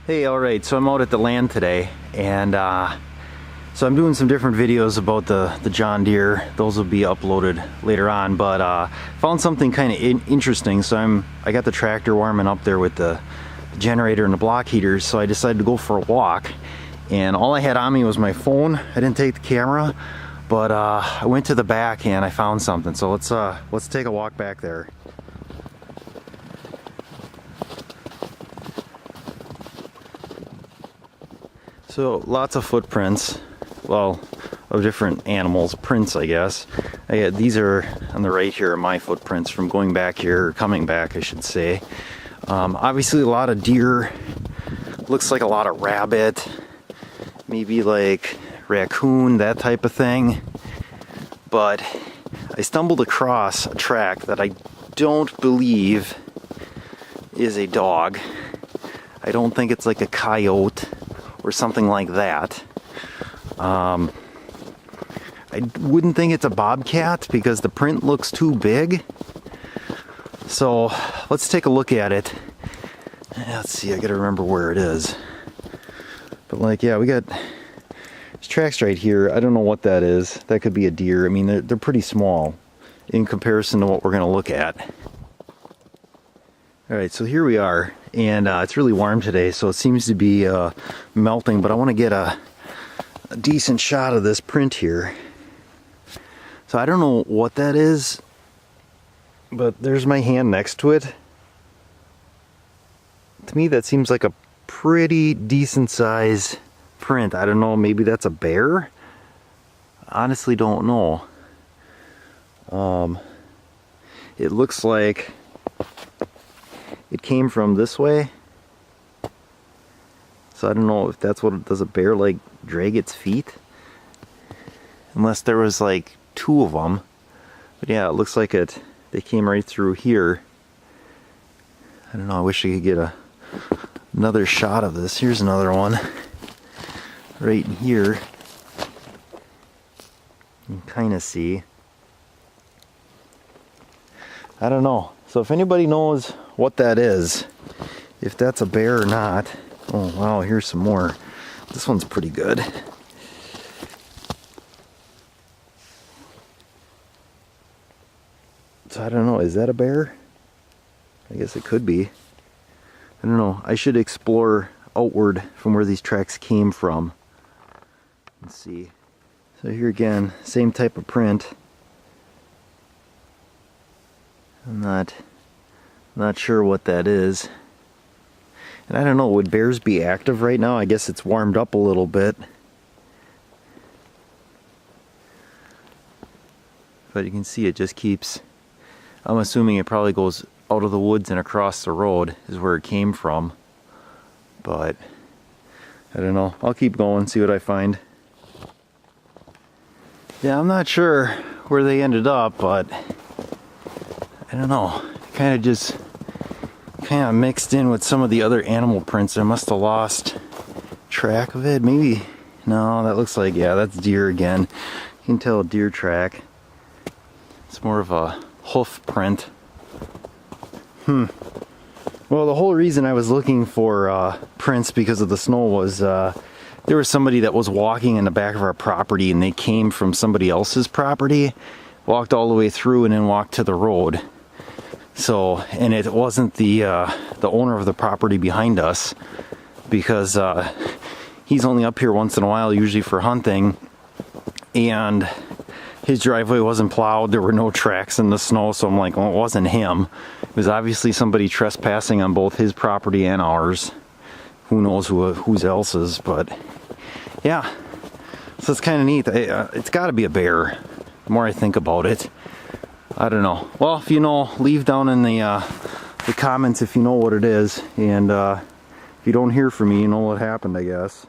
Hey, alright, so I'm out at the land today, and so I'm doing some different videos about the John Deere. Those will be uploaded later on, but found something kind of interesting. So I got the tractor warming up there with the generator and the block heaters, so I decided to go for a walk, and all I had on me was my phone. I didn't take the camera, but I went to the back and I found something. So let's take a walk back there. So lots of footprints, well, of different animals, prints I guess. These are on the right here are my footprints from going back here, or coming back I should say. Obviously a lot of deer, looks like a lot of rabbit, maybe like raccoon, that type of thing. But I stumbled across a track that I don't believe is a dog. I don't think it's like a coyote or something like that. I wouldn't think it's a bobcat because the print looks too big. So let's take a look at it. Let's see, I gotta remember where it is. But like, yeah, we got these tracks right here. I don't know what that is. That could be a deer. I mean, they're pretty small in comparison to what we're gonna look at. Alright, so here we are, and it's really warm today, so it seems to be melting, but I want to get a decent shot of this print here. So I don't know what that is, but there's my hand next to it. To me that seems like a pretty decent size print. I don't know, maybe that's a bear? Honestly don't know. It looks like it came from this way, so I don't know if that's what it does. A bear like drag its feet, unless there was like two of them. But yeah, it looks like they came right through here. I don't know, I wish I could get another shot of this. Here's another one right here. You can kind of see. I don't know. So if anybody knows what that is, if that's a bear or not. Oh wow, here's some more. This one's pretty good. So I don't know, is that a bear? I guess it could be. I don't know, I should explore outward from where these tracks came from. Let's see. So here again, same type of print. I'm not sure what that is. And I don't know, would bears be active right now? I guess it's warmed up a little bit. But you can see it just keeps, I'm assuming it probably goes out of the woods and across the road is where it came from. But I don't know, I'll keep going, see what I find. Yeah, I'm not sure where they ended up, but I don't know, kind of just mixed in with some of the other animal prints. I must have lost track of it. Maybe, no, that looks like, yeah, that's deer again. You can tell a deer track. It's more of a hoof print. Well, the whole reason I was looking for prints because of the snow was there was somebody that was walking in the back of our property, and they came from somebody else's property, walked all the way through and then walked to the road. So, and it wasn't the owner of the property behind us, because he's only up here once in a while, usually for hunting, and his driveway wasn't plowed. There were no tracks in the snow, so I'm like, well, it wasn't him. It was obviously somebody trespassing on both his property and ours. Who knows whose else's, but yeah. So it's kind of neat. It's got to be a bear, the more I think about it. I don't know. Well, if you know, leave down in the comments if you know what it is, and if you don't hear from me, you know what happened, I guess.